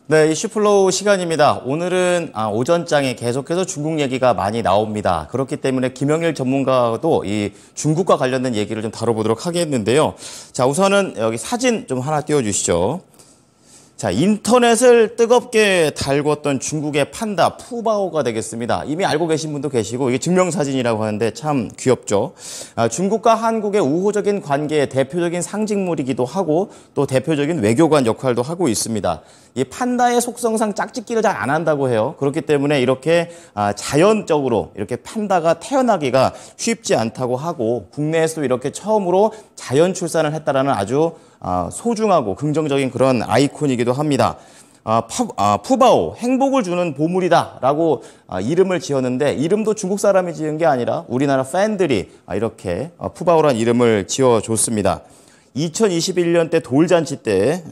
네, 이슈플로우 시간입니다. 오늘은 오전장에 계속해서 중국 얘기가 많이 나옵니다. 그렇기 때문에 김영일 전문가도 이 중국과 관련된 얘기를 좀 다뤄보도록 하겠는데요. 자, 우선은 여기 사진 좀 하나 띄워주시죠. 자, 인터넷을 뜨겁게 달궜던 중국의 판다 푸바오가 되겠습니다. 이미 알고 계신 분도 계시고 이게 증명사진이라고 하는데 참 귀엽죠. 중국과 한국의 우호적인 관계의 대표적인 상징물이기도 하고 또 대표적인 외교관 역할도 하고 있습니다. 이 판다의 속성상 짝짓기를 잘 안 한다고 해요. 그렇기 때문에 이렇게 자연적으로 이렇게 판다가 태어나기가 쉽지 않다고 하고 국내에서도 이렇게 처음으로 자연 출산을 했다라는 아주 소중하고 긍정적인 그런 아이콘이기도 합니다. 푸바오, 행복을 주는 보물이다라고 이름을 지었는데 이름도 중국 사람이 지은 게 아니라 우리나라 팬들이 이렇게 푸바오란 이름을 지어줬습니다. 2021년 때 돌잔치 때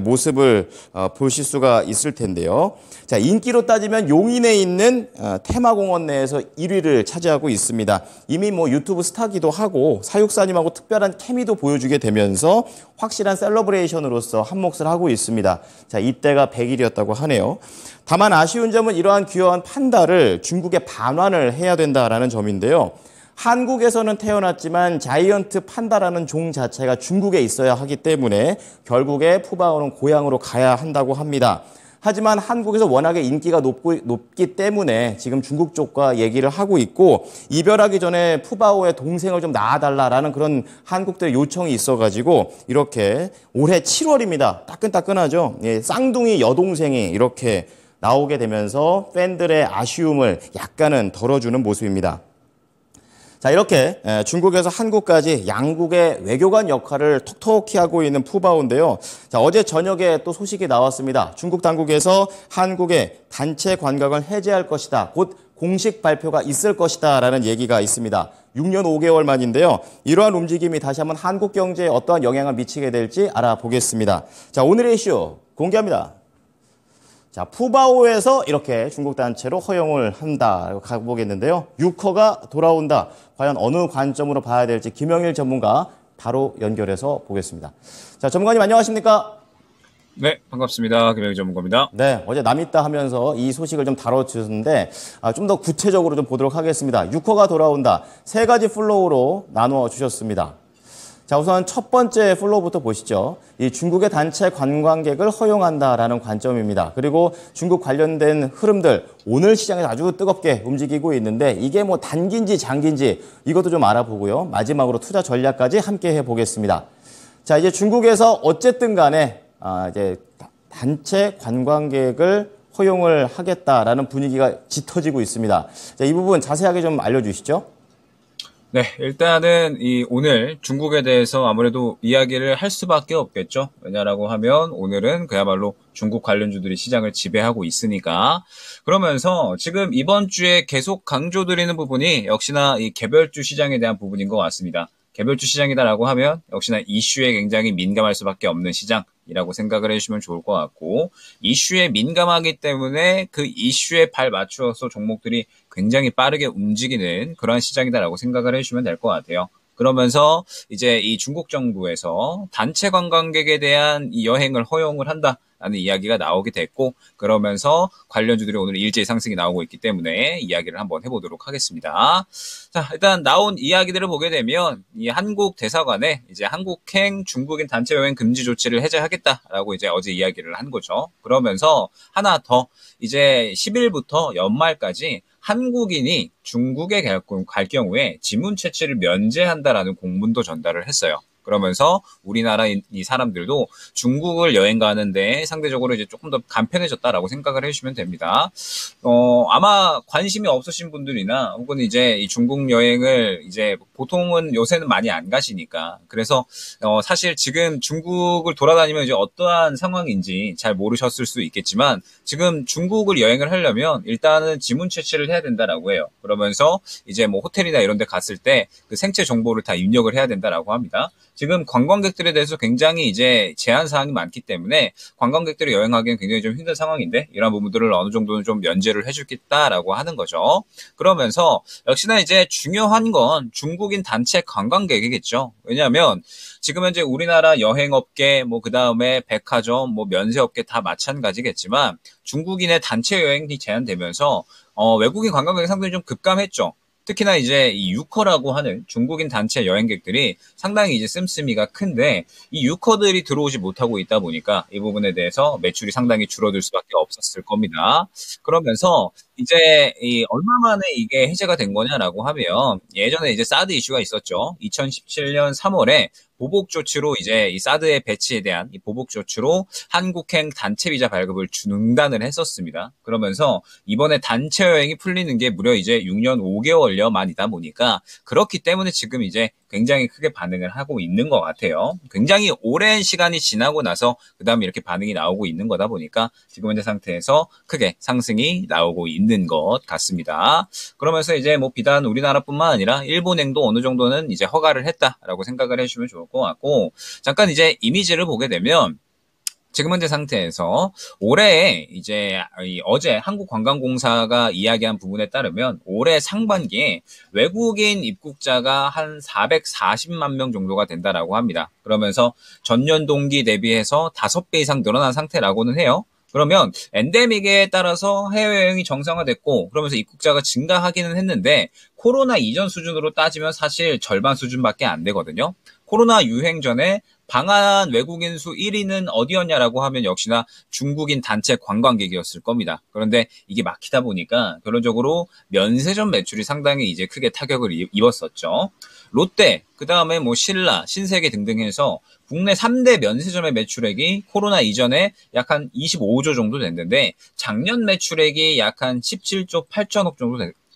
모습을 보실 수가 있을 텐데요. 자, 인기로 따지면 용인에 있는 테마공원 내에서 1위를 차지하고 있습니다. 이미 뭐 유튜브 스타기도 하고 사육사님하고 특별한 케미도 보여주게 되면서 확실한 셀러브레이션으로서 한몫을 하고 있습니다. 자, 이때가 100일이었다고 하네요. 다만 아쉬운 점은 이러한 귀여운 판다를 중국에 반환을 해야 된다라는 점인데요. 한국에서는 태어났지만 자이언트 판다라는 종 자체가 중국에 있어야 하기 때문에 결국에 푸바오는 고향으로 가야 한다고 합니다. 하지만 한국에서 워낙에 인기가 높기 때문에 지금 중국 쪽과 얘기를 하고 있고 이별하기 전에 푸바오의 동생을 좀 낳아달라라는 그런 한국들의 요청이 있어가지고 이렇게 올해 7월입니다. 따끈따끈하죠. 예, 쌍둥이 여동생이 이렇게 나오게 되면서 팬들의 아쉬움을 약간은 덜어주는 모습입니다. 자, 이렇게 중국에서 한국까지 양국의 외교관 역할을 톡톡히 하고 있는 푸바오인데요. 자, 어제 저녁에 또 소식이 나왔습니다. 중국 당국에서 한국의 단체 관광을 해제할 것이다. 곧 공식 발표가 있을 것이다 라는 얘기가 있습니다. 6년 5개월 만인데요. 이러한 움직임이 다시 한번 한국 경제에 어떠한 영향을 미치게 될지 알아보겠습니다. 자, 오늘의 이슈 공개합니다. 자, 푸바오에서 이렇게 중국 단체로 허용을 한다. 가보겠는데요. 유커가 돌아온다. 과연 어느 관점으로 봐야 될지 김영일 전문가 바로 연결해서 보겠습니다. 자, 전문가님 안녕하십니까? 네, 반갑습니다. 김영일 전문가입니다. 네, 어제 남있다 하면서 이 소식을 좀 다뤄주셨는데 좀 더 구체적으로 좀 보도록 하겠습니다. 유커가 돌아온다. 세 가지 플로우로 나누어 주셨습니다. 자, 우선 첫 번째 플로우부터 보시죠. 이 중국의 단체 관광객을 허용한다라는 관점입니다. 그리고 중국 관련된 흐름들 오늘 시장에서 아주 뜨겁게 움직이고 있는데 이게 뭐 단기인지 장기인지 이것도 좀 알아보고요. 마지막으로 투자 전략까지 함께 해보겠습니다. 자, 이제 중국에서 어쨌든 간에 이제 단체 관광객을 허용을 하겠다라는 분위기가 짙어지고 있습니다. 자, 이 부분 자세하게 좀 알려주시죠. 네, 일단은 오늘 중국에 대해서 아무래도 이야기를 할 수밖에 없겠죠. 왜냐라고 하면 오늘은 그야말로 중국 관련주들이 시장을 지배하고 있으니까. 그러면서 지금 이번 주에 계속 강조드리는 부분이 역시나 이 개별주 시장에 대한 부분인 것 같습니다. 개별주 시장이다라고 하면 역시나 이슈에 굉장히 민감할 수밖에 없는 시장이라고 생각을 해주시면 좋을 것 같고, 이슈에 민감하기 때문에 그 이슈에 발 맞추어서 종목들이 굉장히 빠르게 움직이는 그런 시장이다라고 생각을 해주시면 될 것 같아요. 그러면서 이제 이 중국 정부에서 단체 관광객에 대한 이 여행을 허용을 한다라는 이야기가 나오게 됐고, 그러면서 관련주들이 오늘 일제히 상승이 나오고 있기 때문에 이야기를 한번 해보도록 하겠습니다. 자, 일단 나온 이야기들을 보게 되면 이 한국 대사관에 이제 한국행 중국인 단체 여행 금지 조치를 해제하겠다라고 이제 어제 이야기를 한 거죠. 그러면서 하나 더 이제 10일부터 연말까지 한국인이 중국에 갈 경우에 지문 채취를 면제한다라는 공문도 전달을 했어요. 그러면서 우리나라 이 사람들도 중국을 여행 가는데 상대적으로 이제 조금 더 간편해졌다라고 생각을 해주시면 됩니다. 아마 관심이 없으신 분들이나 혹은 이제 이 중국 여행을 이제 보통은 요새는 많이 안 가시니까, 그래서 사실 지금 중국을 돌아다니면 이제 어떠한 상황인지 잘 모르셨을 수 있겠지만 지금 중국을 여행을 하려면 일단은 지문 채취를 해야 된다라고 해요. 그러면서 이제 뭐 호텔이나 이런 데 갔을 때 그 생체 정보를 다 입력을 해야 된다라고 합니다. 지금 관광객들에 대해서 굉장히 이제 제한 사항이 많기 때문에 관광객들이 여행하기엔 굉장히 좀 힘든 상황인데 이런 부분들을 어느 정도는 좀 면제를 해주겠다라고 하는 거죠. 그러면서 역시나 이제 중요한 건 중국인 단체 관광객이겠죠. 왜냐하면 지금 현재 우리나라 여행업계, 뭐 그다음에 백화점, 뭐 면세업계 다 마찬가지겠지만 중국인의 단체 여행이 제한되면서 외국인 관광객이 상당히 좀 급감했죠. 특히나 이제 이 유커라고 하는 중국인 단체 여행객들이 상당히 이제 씀씀이가 큰데 이 유커들이 들어오지 못하고 있다 보니까 이 부분에 대해서 매출이 상당히 줄어들 수밖에 없었을 겁니다. 그러면서 이제 이 얼마 만에 이게 해제가 된 거냐라고 하면 예전에 이제 사드 이슈가 있었죠. 2017년 3월에 보복 조치로 이제 이 사드의 배치에 대한 이 보복 조치로 한국행 단체 비자 발급을 중단을 했었습니다. 그러면서 이번에 단체 여행이 풀리는 게 무려 이제 6년 5개월여 만이다 보니까 그렇기 때문에 지금 이제 굉장히 크게 반응을 하고 있는 것 같아요. 굉장히 오랜 시간이 지나고 나서 그 다음에 이렇게 반응이 나오고 있는 거다 보니까 지금 현재 상태에서 크게 상승이 나오고 있는 것 같습니다. 그러면서 이제 뭐 비단 우리나라뿐만 아니라 일본행도 어느 정도는 이제 허가를 했다라고 생각을 해주시면 좋을 것 같고 잠깐 이제 이미지를 보게 되면 지금 현재 상태에서 올해 이제 어제 한국관광공사가 이야기한 부분에 따르면 올해 상반기에 외국인 입국자가 한 440만 명 정도가 된다라고 합니다. 그러면서 전년 동기 대비해서 5배 이상 늘어난 상태라고는 해요. 그러면 엔데믹에 따라서 해외여행이 정상화됐고 그러면서 입국자가 증가하기는 했는데 코로나 이전 수준으로 따지면 사실 절반 수준밖에 안 되거든요. 코로나 유행 전에 방한 외국인 수 1위는 어디였냐라고 하면 역시나 중국인 단체 관광객이었을 겁니다. 그런데 이게 막히다 보니까 결론적으로 면세점 매출이 상당히 이제 크게 타격을 입었었죠. 롯데, 그 다음에 뭐 신라, 신세계 등등 해서 국내 3대 면세점의 매출액이 코로나 이전에 약 한 25조 정도 됐는데 작년 매출액이 약 한 17조 8천억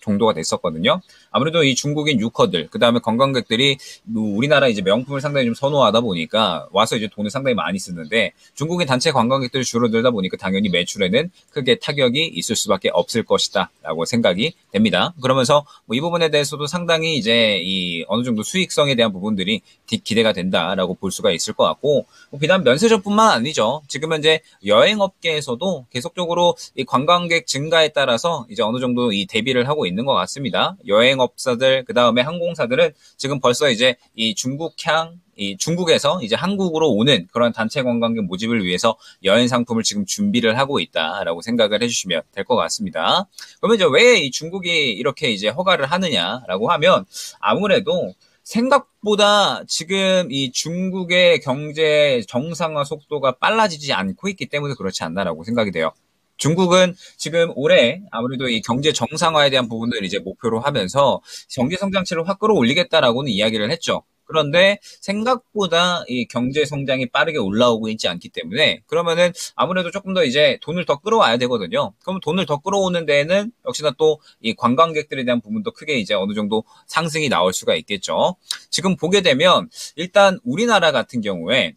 정도가 됐었거든요. 아무래도 이 중국인 유커들, 그 다음에 관광객들이 우리나라 이제 명품을 상당히 좀 선호하다 보니까 와서 이제 돈을 상당히 많이 쓰는데 중국인 단체 관광객들이 줄어들다 보니까 당연히 매출에는 크게 타격이 있을 수밖에 없을 것이다라고 생각이 됩니다. 그러면서 뭐 이 부분에 대해서도 상당히 이제 이 어느 정도 수익성에 대한 부분들이 기대가 된다라고 볼 수가 있을 것 같고 뭐 비단 면세점뿐만 아니죠. 지금 현재 여행업계에서도 계속적으로 이 관광객 증가에 따라서 이제 어느 정도 이 대비를 하고 있는 것 같습니다. 여행업사들, 그 다음에 항공사들은 지금 벌써 이제 이 중국에서 이제 한국으로 오는 그런 단체 관광객 모집을 위해서 여행 상품을 지금 준비를 하고 있다라고 생각을 해주시면 될 것 같습니다. 그러면 이제 왜 이 중국이 이렇게 이제 허가를 하느냐라고 하면 아무래도 생각보다 지금 이 중국의 경제 정상화 속도가 빨라지지 않고 있기 때문에 그렇지 않나라고 생각이 돼요. 중국은 지금 올해 아무래도 이 경제 정상화에 대한 부분을 이제 목표로 하면서 경제 성장치를 확 끌어올리겠다라고는 이야기를 했죠. 그런데 생각보다 이 경제 성장이 빠르게 올라오고 있지 않기 때문에 그러면은 아무래도 조금 더 이제 돈을 더 끌어와야 되거든요. 그럼 돈을 더 끌어오는 데에는 역시나 또 이 관광객들에 대한 부분도 크게 이제 어느 정도 상승이 나올 수가 있겠죠. 지금 보게 되면 일단 우리나라 같은 경우에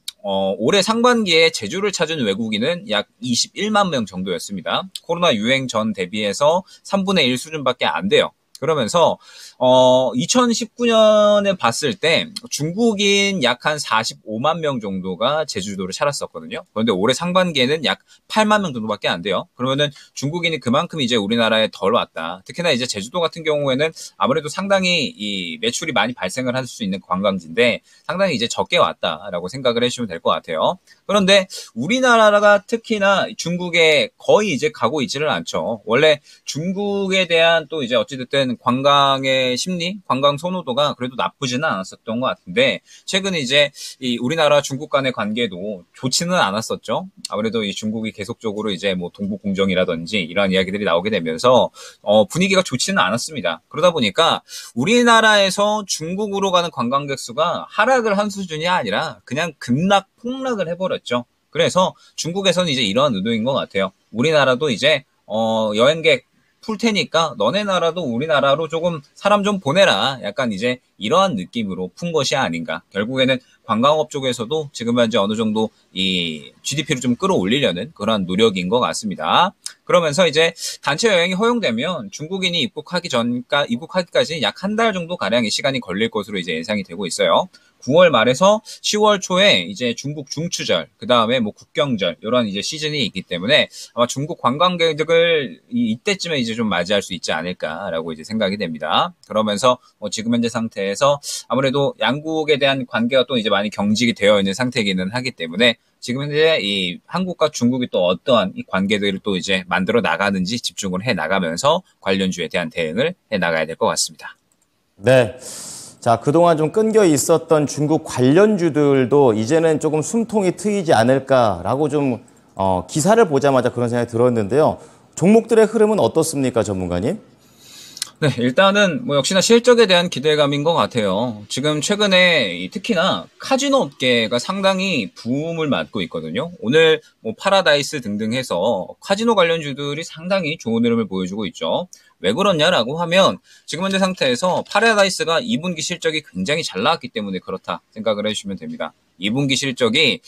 올해 상반기에 제주를 찾은 외국인은 약 21만 명 정도였습니다. 코로나 유행 전 대비해서 3분의 1 수준밖에 안 돼요. 그러면서 2019년에 봤을 때 중국인 약 한 45만 명 정도가 제주도를 찾았었거든요. 그런데 올해 상반기에는 약 8만 명 정도밖에 안 돼요. 그러면은 중국인이 그만큼 이제 우리나라에 덜 왔다. 특히나 이제 제주도 같은 경우에는 아무래도 상당히 이 매출이 많이 발생을 할 수 있는 관광지인데 상당히 이제 적게 왔다라고 생각을 해주시면 될 것 같아요. 그런데 우리나라가 특히나 중국에 거의 이제 가고 있지를 않죠. 원래 중국에 대한 또 이제 어찌됐든 관광의 심리, 관광 선호도가 그래도 나쁘지는 않았었던 것 같은데 최근에 이제 이 우리나라 중국 간의 관계도 좋지는 않았었죠. 아무래도 이 중국이 계속적으로 이제 뭐 동북 공정이라든지 이러한 이야기들이 나오게 되면서 분위기가 좋지는 않았습니다. 그러다 보니까 우리나라에서 중국으로 가는 관광객 수가 하락을 한 수준이 아니라 그냥 급락 폭락을 해버렸죠. 그래서 중국에서는 이제 이러한 의도인 것 같아요. 우리나라도 이제 여행객 풀 테니까 너네 나라도 우리나라로 조금 사람 좀 보내라. 약간 이제 이러한 느낌으로 푼 것이 아닌가. 결국에는 관광업 쪽에서도 지금 현재 어느 정도 이 GDP를 좀 끌어올리려는 그런 노력인 것 같습니다. 그러면서 이제 단체 여행이 허용되면 중국인이 입국하기까지 약 한 달 정도 가량의 시간이 걸릴 것으로 이제 예상이 되고 있어요. 9월 말에서 10월 초에 이제 중국 중추절, 그 다음에 뭐 국경절, 이런 이제 시즌이 있기 때문에 아마 중국 관광객을 이때쯤에 이제 좀 맞이할 수 있지 않을까라고 이제 생각이 됩니다. 그러면서 뭐 지금 현재 상태에서 아무래도 양국에 대한 관계가 또 이제 많이 경직이 되어 있는 상태이기는 하기 때문에 지금 현재 이 한국과 중국이 또 어떠한 이 관계들을 또 이제 만들어 나가는지 집중을 해 나가면서 관련주에 대한 대응을 해 나가야 될 것 같습니다. 네. 자, 그동안 좀 끊겨 있었던 중국 관련주들도 이제는 조금 숨통이 트이지 않을까라고 좀 기사를 보자마자 그런 생각이 들었는데요. 종목들의 흐름은 어떻습니까, 전문가님? 네, 일단은 뭐 역시나 실적에 대한 기대감인 것 같아요. 지금 최근에 특히나 카지노 업계가 상당히 붐을 맞고 있거든요. 오늘 뭐 파라다이스 등등 해서 카지노 관련주들이 상당히 좋은 흐름을 보여주고 있죠. 왜 그렇냐라고 하면 지금 현재 상태에서 파라다이스가 2분기 실적이 굉장히 잘 나왔기 때문에 그렇다 생각을 해주시면 됩니다. 2분기 실적이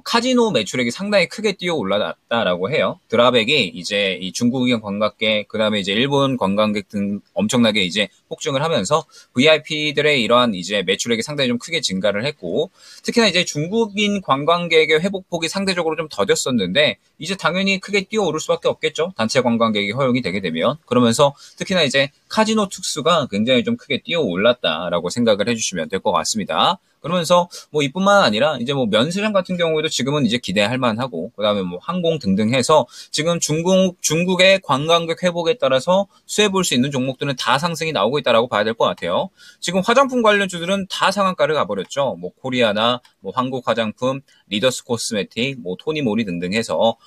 카지노 매출액이 상당히 크게 뛰어 올랐다라고 해요. 드라백이 이제 이 중국인 관광객, 그 다음에 이제 일본 관광객 등 엄청나게 이제 폭증을 하면서 VIP들의 이러한 이제 매출액이 상당히 좀 크게 증가를 했고, 특히나 이제 중국인 관광객의 회복폭이 상대적으로 좀 더뎠었는데, 이제 당연히 크게 뛰어 오를 수밖에 없겠죠. 단체 관광객이 허용이 되게 되면. 그러면서 특히나 이제 카지노 특수가 굉장히 좀 크게 뛰어 올랐다라고 생각을 해주시면 될 것 같습니다. 그러면서 뭐 이뿐만 아니라 이제 뭐 면세점 같은 경우에도 지금은 이제 기대할 만하고, 그다음에 뭐 항공 등등 해서 지금 중국의 관광객 회복에 따라서 수혜 볼 수 있는 종목들은 다 상승이 나오고 있다라고 봐야 될 것 같아요. 지금 화장품 관련주들은 다 상한가를 가버렸죠. 뭐 코리아나 뭐 한국 화장품, 리더스 코스메틱, 뭐 토니모리 등등 해서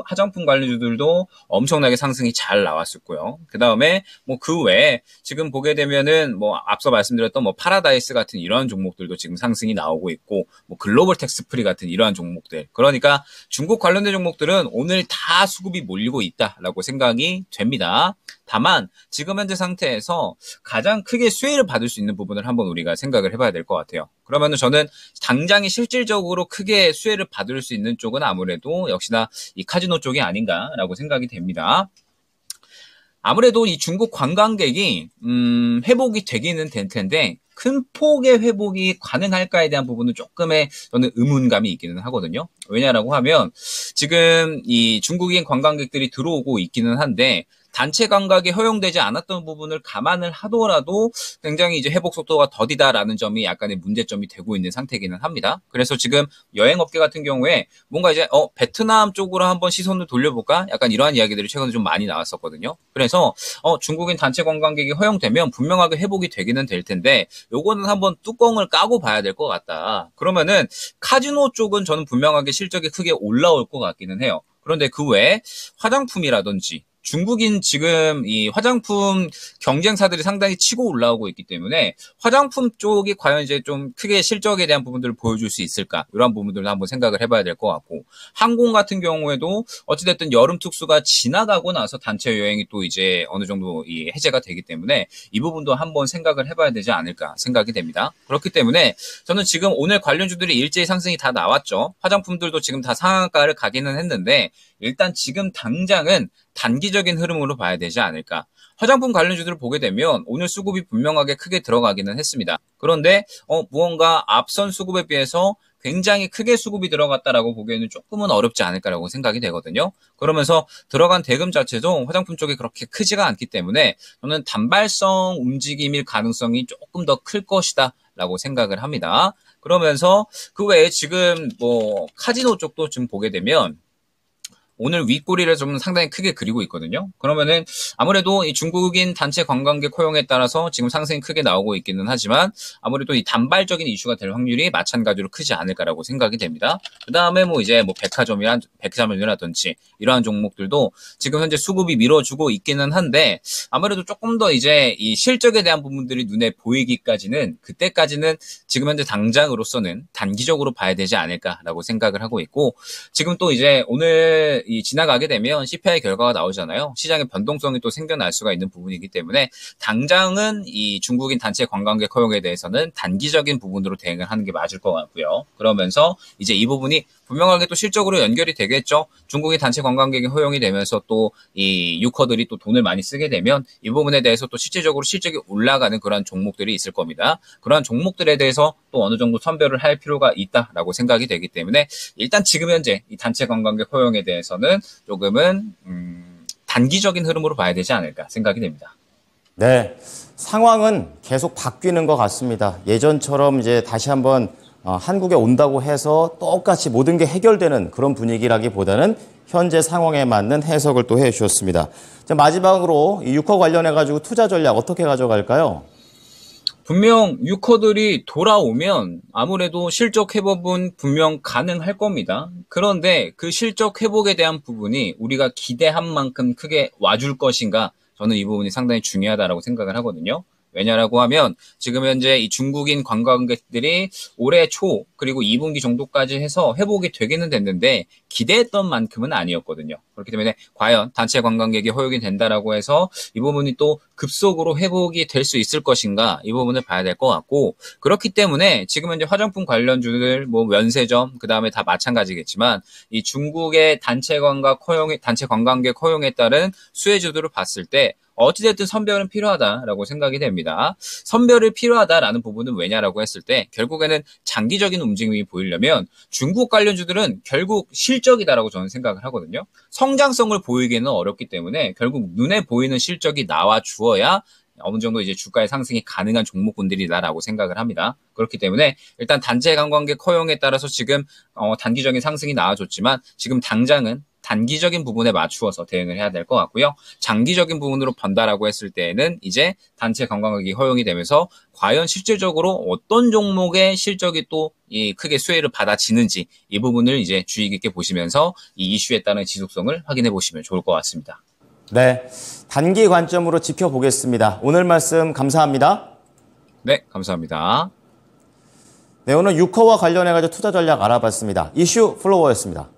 화장품 관련주들도 엄청나게 상승이 잘 나왔었고요. 그다음에 뭐 그 외에 지금 보게 되면은 뭐 앞서 말씀드렸던 뭐 파라다이스 같은 이러한 종목들도 지금 상승이 나오고 있고, 뭐 글로벌 텍스프리 같은 이러한 종목들, 그러니까 중국 관련된 종목들은 오늘 다 수급이 몰리고 있다라고 생각이 됩니다. 다만 지금 현재 상태에서 가장 크게 수혜를 받을 수 있는 부분을 한번 우리가 생각을 해봐야 될 것 같아요. 그러면은 저는 당장이 실질적으로 크게 수혜를 받을 수 있는 쪽은 아무래도 역시나 이 카지노 쪽이 아닌가라고 생각이 됩니다. 아무래도 이 중국 관광객이 회복이 되기는 될 텐데 큰 폭의 회복이 가능할까에 대한 부분은 조금의 저는 의문감이 있기는 하거든요. 왜냐라고 하면 지금 이 중국인 관광객들이 들어오고 있기는 한데 단체 관광이 허용되지 않았던 부분을 감안을 하더라도 굉장히 이제 회복 속도가 더디다라는 점이 약간의 문제점이 되고 있는 상태이기는 합니다. 그래서 지금 여행업계 같은 경우에 뭔가 이제 베트남 쪽으로 한번 시선을 돌려볼까? 약간 이러한 이야기들이 최근에 좀 많이 나왔었거든요. 그래서 중국인 단체 관광객이 허용되면 분명하게 회복이 되기는 될 텐데 요거는 한번 뚜껑을 까고 봐야 될 것 같다. 그러면은 카지노 쪽은 저는 분명하게 실적이 크게 올라올 것 같기는 해요. 그런데 그 외에 화장품이라든지 중국인 지금 이 화장품 경쟁사들이 상당히 치고 올라오고 있기 때문에 화장품 쪽이 과연 이제 좀 크게 실적에 대한 부분들을 보여줄 수 있을까? 이런 부분들도 한번 생각을 해봐야 될 것 같고, 항공 같은 경우에도 어찌됐든 여름 특수가 지나가고 나서 단체 여행이 또 이제 어느 정도 이 해제가 되기 때문에 이 부분도 한번 생각을 해봐야 되지 않을까 생각이 됩니다. 그렇기 때문에 저는 지금 오늘 관련주들이 일제히 상승이 다 나왔죠. 화장품들도 지금 다 상한가를 가기는 했는데 일단 지금 당장은 단기적인 흐름으로 봐야 되지 않을까. 화장품 관련주들을 보게 되면 오늘 수급이 분명하게 크게 들어가기는 했습니다. 그런데 무언가 앞선 수급에 비해서 굉장히 크게 수급이 들어갔다라고 보기에는 조금은 어렵지 않을까라고 생각이 되거든요. 그러면서 들어간 대금 자체도 화장품 쪽이 그렇게 크지가 않기 때문에 저는 단발성 움직임일 가능성이 조금 더 클 것이다 라고 생각을 합니다. 그러면서 그 외에 지금 뭐 카지노 쪽도 좀 보게 되면 오늘 윗꼬리를 좀 상당히 크게 그리고 있거든요. 그러면은 아무래도 이 중국인 단체 관광객 허용에 따라서 지금 상승이 크게 나오고 있기는 하지만 아무래도 이 단발적인 이슈가 될 확률이 마찬가지로 크지 않을까라고 생각이 됩니다. 그 다음에 뭐 이제 뭐 백화점이라든지 이러한 종목들도 지금 현재 수급이 밀어주고 있기는 한데 아무래도 조금 더 이제 이 실적에 대한 부분들이 눈에 보이기까지는 그때까지는 지금 현재 당장으로서는 단기적으로 봐야 되지 않을까라고 생각을 하고 있고, 지금 또 이제 오늘 지나가게 되면 CPI 결과가 나오잖아요. 시장의 변동성이 또 생겨날 수가 있는 부분이기 때문에 당장은 이 중국인 단체 관광객 허용에 대해서는 단기적인 부분으로 대응을 하는 게 맞을 것 같고요. 그러면서 이제 이 부분이 분명하게 또 실적으로 연결이 되겠죠. 중국인 단체 관광객이 허용이 되면서 또 이 유커들이 또 돈을 많이 쓰게 되면 이 부분에 대해서 또 실질적으로 실적이 올라가는 그런 종목들이 있을 겁니다. 그러한 종목들에 대해서 또 어느 정도 선별을 할 필요가 있다라고 생각이 되기 때문에 일단 지금 현재 이 단체 관광객 허용에 대해서는 조금은 단기적인 흐름으로 봐야 되지 않을까 생각이 됩니다. 네, 상황은 계속 바뀌는 것 같습니다. 예전처럼 이제 다시 한번 한국에 온다고 해서 똑같이 모든 게 해결되는 그런 분위기라기보다는 현재 상황에 맞는 해석을 또 해주셨습니다. 자, 마지막으로 이 유커 관련해가지고 투자 전략 어떻게 가져갈까요? 분명 유커들이 돌아오면 아무래도 실적 회복은 분명 가능할 겁니다. 그런데 그 실적 회복에 대한 부분이 우리가 기대한 만큼 크게 와줄 것인가? 저는 이 부분이 상당히 중요하다고 생각을 하거든요. 왜냐라고 하면 지금 현재 이 중국인 관광객들이 올해 초 그리고 2분기 정도까지 해서 회복이 되기는 됐는데 기대했던 만큼은 아니었거든요. 그렇기 때문에 과연 단체 관광객이 허용이 된다라고 해서 이 부분이 또 급속으로 회복이 될 수 있을 것인가 이 부분을 봐야 될 것 같고 그렇기 때문에 지금 현재 화장품 관련주들 뭐 면세점 그다음에 다 마찬가지겠지만 이 중국의 단체 관광객 허용에 따른 수혜주들을 봤을 때 어찌됐든 선별은 필요하다라고 생각이 됩니다. 선별이 필요하다라는 부분은 왜냐라고 했을 때 결국에는 장기적인 움직임이 보이려면 중국 관련주들은 결국 실적이다라고 저는 생각을 하거든요. 성장성을 보이기는 어렵기 때문에 결국 눈에 보이는 실적이 나와 주어야 어느 정도 이제 주가의 상승이 가능한 종목군들이다라고 생각을 합니다. 그렇기 때문에 일단 단체 관광객 허용에 따라서 지금 단기적인 상승이 나와줬지만 지금 당장은 단기적인 부분에 맞추어서 대응을 해야 될 것 같고요. 장기적인 부분으로 본다라고 했을 때에는 이제 단체 관광객이 허용이 되면서 과연 실질적으로 어떤 종목의 실적이 또 크게 수혜를 받아지는지 이 부분을 이제 주의 깊게 보시면서 이 이슈에 따른 지속성을 확인해 보시면 좋을 것 같습니다. 네, 단기 관점으로 지켜보겠습니다. 오늘 말씀 감사합니다. 네, 감사합니다. 네, 오늘 유커와 관련해가지고 투자 전략 알아봤습니다. 이슈 플로어였습니다.